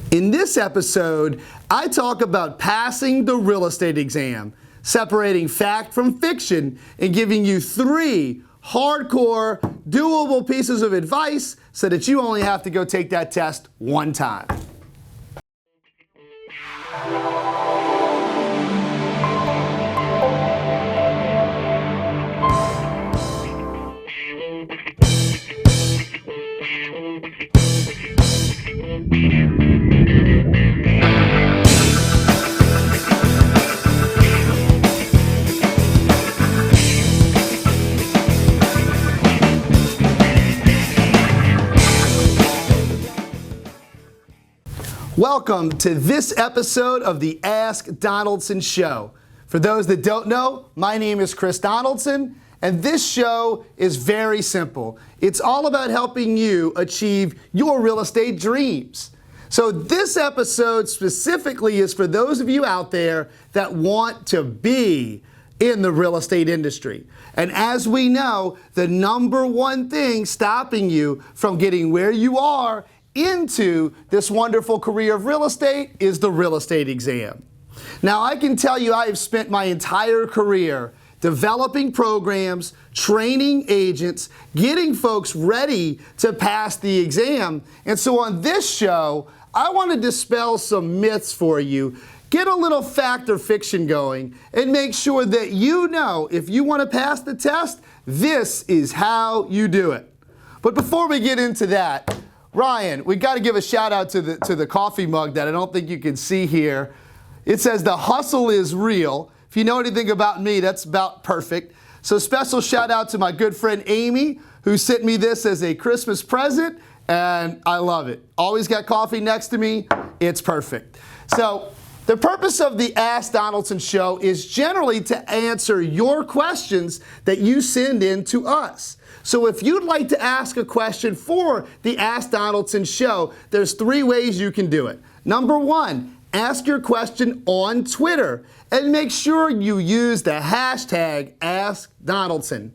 In this episode, I talk about passing the real estate exam, separating fact from fiction, and giving you 3 hardcore, doable pieces of advice so that you only have to go take that test one time. Welcome to this episode of the Ask Donaldson Show. For those that don't know, my name is Chris Donaldson, and this show is very simple. It's all about helping you achieve your real estate dreams. So this episode specifically is for those of you out there that want to be in the real estate industry. And as we know, the number one thing stopping you from getting where you are into this wonderful career of real estate is the real estate exam. Now, I can tell you I have spent my entire career developing programs, training agents, getting folks ready to pass the exam. And so on this show, I want to dispel some myths for you, get a little fact or fiction going, and make sure that you know if you want to pass the test, this is how you do it. But before we get into that, Ryan, we got to give a shout out to the coffee mug that I don't think you can see here. It says the hustle is real. If you know anything about me, that's about perfect. So special shout out to my good friend Amy, who sent me this as a Christmas present, and I love it. Always got coffee next to me. It's perfect. So the purpose of the Ask Donaldson Show is generally to answer your questions that you send in to us. So if you'd like to ask a question for the Ask Donaldson Show, there's 3 ways you can do it. Number 1, ask your question on Twitter and make sure you use the hashtag AskDonaldson.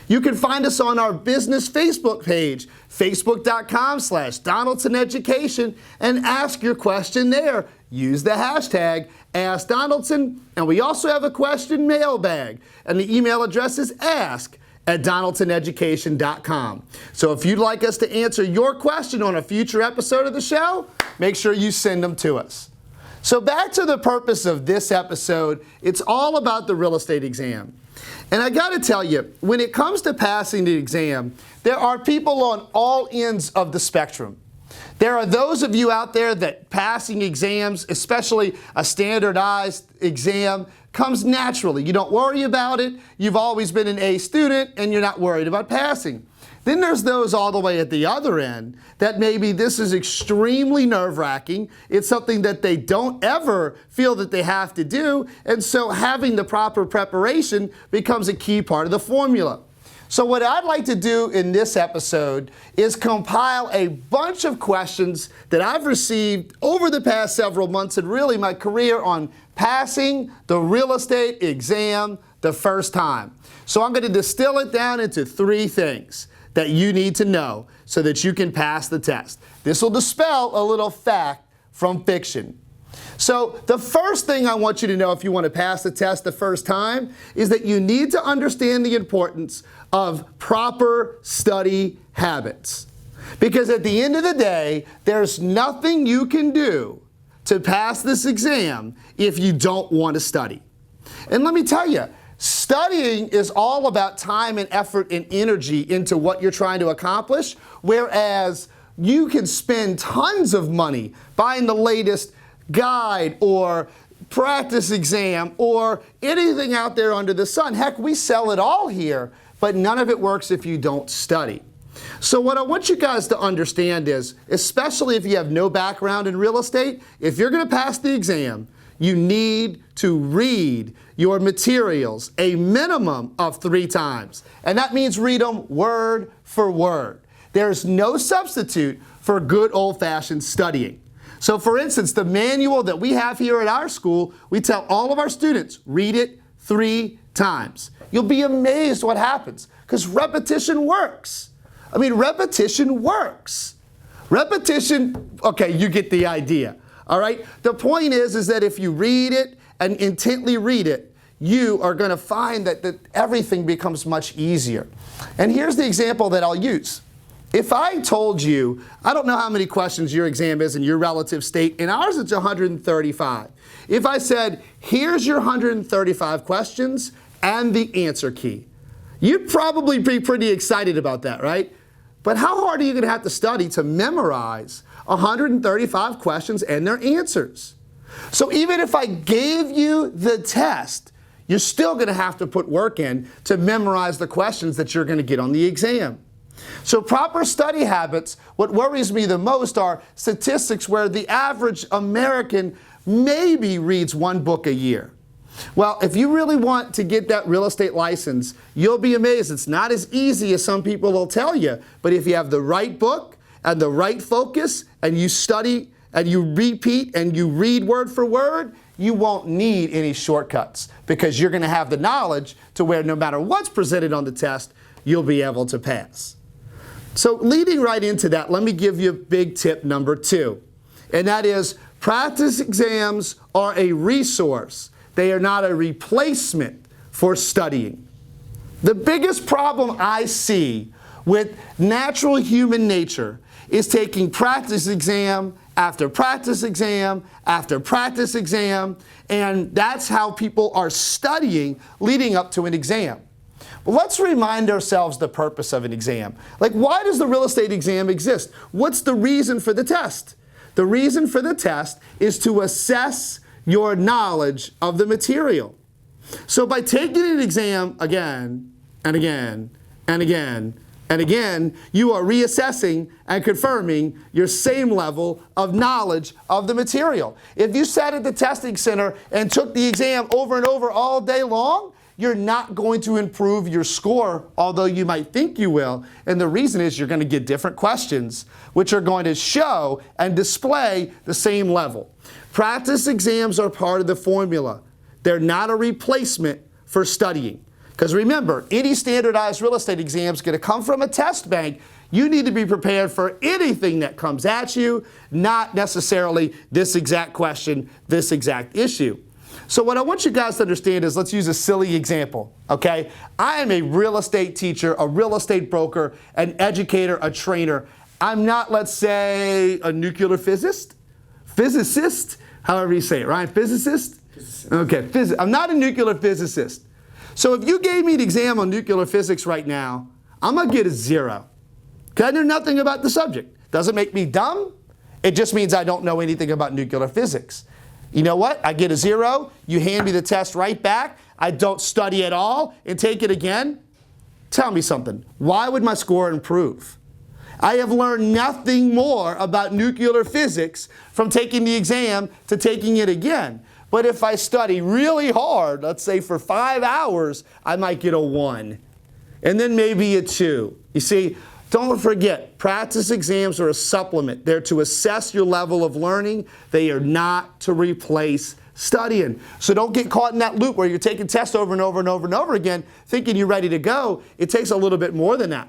You can find us on our business Facebook page, facebook.com/DonaldsonEducation, and ask your question there. Use the hashtag AskDonaldson, and we also have a question mailbag, and the email address is ask@DonaldsonEducation.com. So if you'd like us to answer your question on a future episode of the show, make sure you send them to us. So back to the purpose of this episode, it's all about the real estate exam. And I got to tell you, when it comes to passing the exam, there are people on all ends of the spectrum. There are those of you out there that passing exams, especially a standardized exam, comes naturally. You don't worry about it. You've always been an A student and you're not worried about passing. Then there's those all the way at the other end that maybe this is extremely nerve-wracking. It's something that they don't ever feel that they have to do, and so having the proper preparation becomes a key part of the formula. So what I'd like to do in this episode is compile a bunch of questions that I've received over the past several months and really my career on passing the real estate exam the first time. So I'm going to distill it down into 3 things that you need to know so that you can pass the test. This will dispel a little fact from fiction. So the first thing I want you to know if you want to pass the test the first time is that you need to understand the importance of proper study habits. Because at the end of the day, there's nothing you can do to pass this exam if you don't want to study. And let me tell you, studying is all about time and effort and energy into what you're trying to accomplish, whereas you can spend tons of money buying the latest guide or practice exam or anything out there under the sun. Heck, we sell it all here, but none of it works if you don't study. So what I want you guys to understand is, especially if you have no background in real estate, if you're going to pass the exam, you need to read your materials a minimum of 3 times. And that means read them word for word. There's no substitute for good old-fashioned studying. So for instance, the manual that we have here at our school, we tell all of our students, read it 3 times. You'll be amazed what happens, because repetition works. I mean, repetition works. Repetition, okay, you get the idea. All right? The point is that if you read it and intently read it, you are going to find that everything becomes much easier. And here's the example that I'll use. If I told you, I don't know how many questions your exam is in your relative state. In ours, it's 135. If I said, here's your 135 questions and the answer key, you'd probably be pretty excited about that, right? But how hard are you going to have to study to memorize 135 questions and their answers? So even if I gave you the test, you're still going to have to put work in to memorize the questions that you're going to get on the exam. So proper study habits, what worries me the most are statistics where the average American maybe reads one book a year. Well, if you really want to get that real estate license, you'll be amazed. It's not as easy as some people will tell you, but if you have the right book and the right focus and you study and you repeat and you read word for word, you won't need any shortcuts because you're going to have the knowledge to where no matter what's presented on the test, you'll be able to pass. So leading right into that, let me give you big tip number 2. And that is practice exams are a resource. They are not a replacement for studying. The biggest problem I see with natural human nature is taking practice exam after practice exam after practice exam, and that's how people are studying leading up to an exam. Well, let's remind ourselves the purpose of an exam. Like, why does the real estate exam exist? What's the reason for the test? The reason for the test is to assess your knowledge of the material. So by taking an exam again and again and again and again, you are reassessing and confirming your same level of knowledge of the material. If you sat at the testing center and took the exam over and over all day long, you're not going to improve your score, although you might think you will. And the reason is you're going to get different questions, which are going to show and display the same level. Practice exams are part of the formula. They're not a replacement for studying. Because remember, any standardized real estate exam is going to come from a test bank. You need to be prepared for anything that comes at you, not necessarily this exact question, this exact issue. So what I want you guys to understand is, let's use a silly example, okay? I am a real estate teacher, a real estate broker, an educator, a trainer. I'm not, let's say, a nuclear physicist, however you say it, right? Physicist? Okay, I'm not a nuclear physicist. So if you gave me an exam on nuclear physics right now, I'm going to get a 0. Because I know nothing about the subject. Doesn't make me dumb. It just means I don't know anything about nuclear physics. You know what? I get a 0. You hand me the test right back. I don't study at all and take it again. Tell me something. Why would my score improve? I have learned nothing more about nuclear physics from taking the exam to taking it again. But if I study really hard, let's say for 5 hours, I might get a 1. And then maybe a 2. You see, don't forget, practice exams are a supplement. They're to assess your level of learning. They are not to replace studying. So don't get caught in that loop where you're taking tests over and over and over and over again, thinking you're ready to go. It takes a little bit more than that.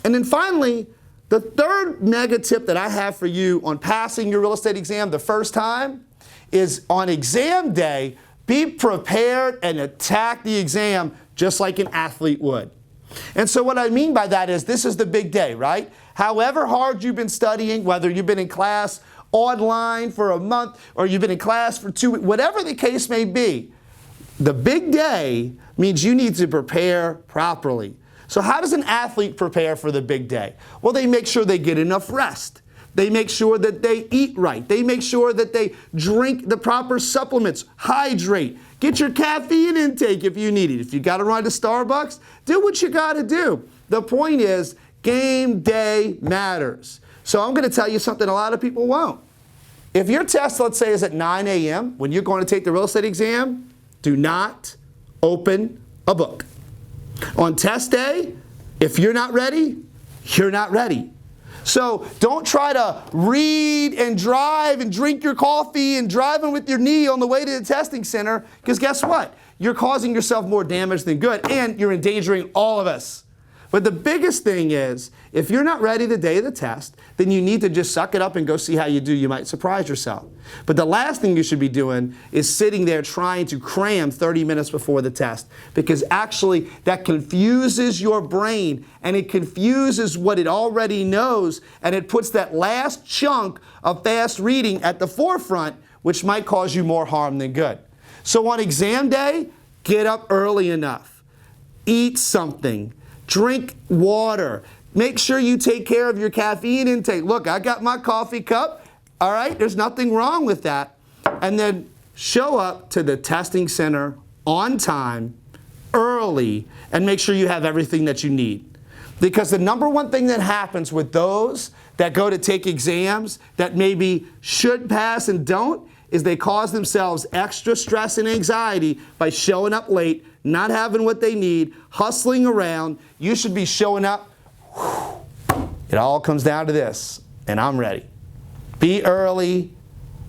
And then finally, the third mega tip that I have for you on passing your real estate exam the first time is on exam day, be prepared and attack the exam just like an athlete would. And so what I mean by that is this is the big day, right? However hard you've been studying, whether you've been in class online for a month or you've been in class for 2 weeks, whatever the case may be, the big day means you need to prepare properly. So how does an athlete prepare for the big day? Well, they make sure they get enough rest. They make sure that they eat right. They make sure that they drink the proper supplements, hydrate. Get your caffeine intake if you need it. If you got to run to Starbucks, do what you got to do. The point is, game day matters. So I'm going to tell you something a lot of people won't. If your test, let's say, is at 9 a.m., when you're going to take the real estate exam, do not open a book. On test day, if you're not ready, you're not ready. So don't try to read and drive and drink your coffee and driving with your knee on the way to the testing center, because guess what? You're causing yourself more damage than good, and you're endangering all of us. But the biggest thing is, if you're not ready the day of the test, then you need to just suck it up and go see how you do. You might surprise yourself. But the last thing you should be doing is sitting there trying to cram 30 minutes before the test, because actually that confuses your brain, and it confuses what it already knows, and it puts that last chunk of fast reading at the forefront, which might cause you more harm than good. So on exam day, get up early enough. Eat something. Drink water. Make sure you take care of your caffeine intake. Look, I got my coffee cup. All right, there's nothing wrong with that. And then show up to the testing center on time, early, and make sure you have everything that you need. Because the number one thing that happens with those that go to take exams that maybe should pass and don't is they cause themselves extra stress and anxiety by showing up late, not having what they need, hustling around. You should be showing up. It all comes down to this, and I'm ready. Be early,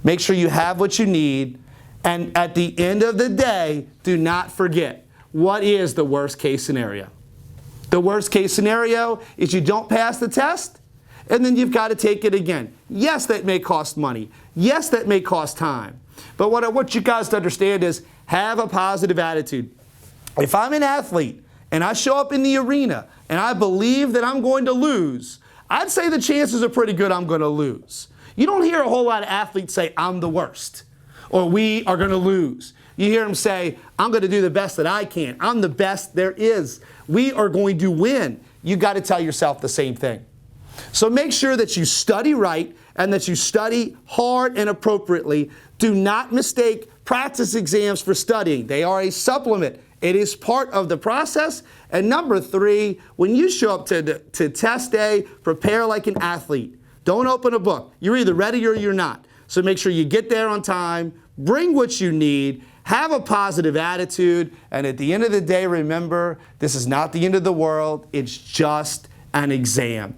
make sure you have what you need, and at the end of the day, do not forget, what is the worst case scenario? The worst case scenario is you don't pass the test, and then you've got to take it again. Yes, that may cost money. Yes, that may cost time. But what I want you guys to understand is have a positive attitude. If I'm an athlete and I show up in the arena and I believe that I'm going to lose, I'd say the chances are pretty good I'm going to lose. You don't hear a whole lot of athletes say, I'm the worst, or we are going to lose. You hear them say, I'm going to do the best that I can. I'm the best there is. We are going to win. You got to tell yourself the same thing. So make sure that you study right and that you study hard and appropriately. Do not mistake practice exams for studying. They are a supplement. It is part of the process. And number 3, when you show up to test day, prepare like an athlete. Don't open a book. You're either ready or you're not. So make sure you get there on time, bring what you need, have a positive attitude, and at the end of the day, remember, this is not the end of the world. It's just an exam.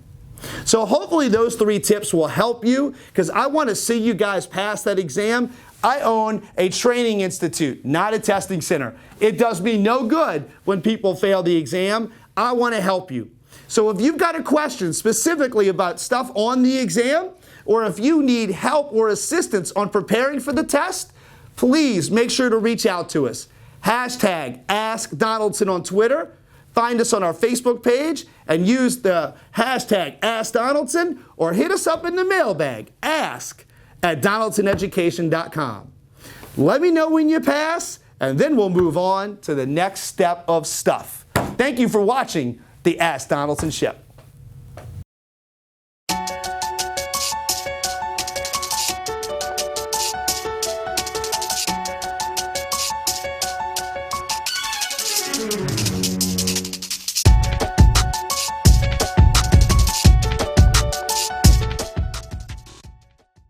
So hopefully those 3 tips will help you, because I want to see you guys pass that exam. I own a training institute, not a testing center. It does me no good when people fail the exam. I want to help you. So if you've got a question specifically about stuff on the exam, or if you need help or assistance on preparing for the test, please make sure to reach out to us. Hashtag Ask Donaldson on Twitter. Find us on our Facebook page and use the hashtag AskDonaldson, or hit us up in the mailbag, ask@donaldsoneducation.com. Let me know when you pass, and then we'll move on to the next step of stuff. Thank you for watching the Ask Donaldson Show.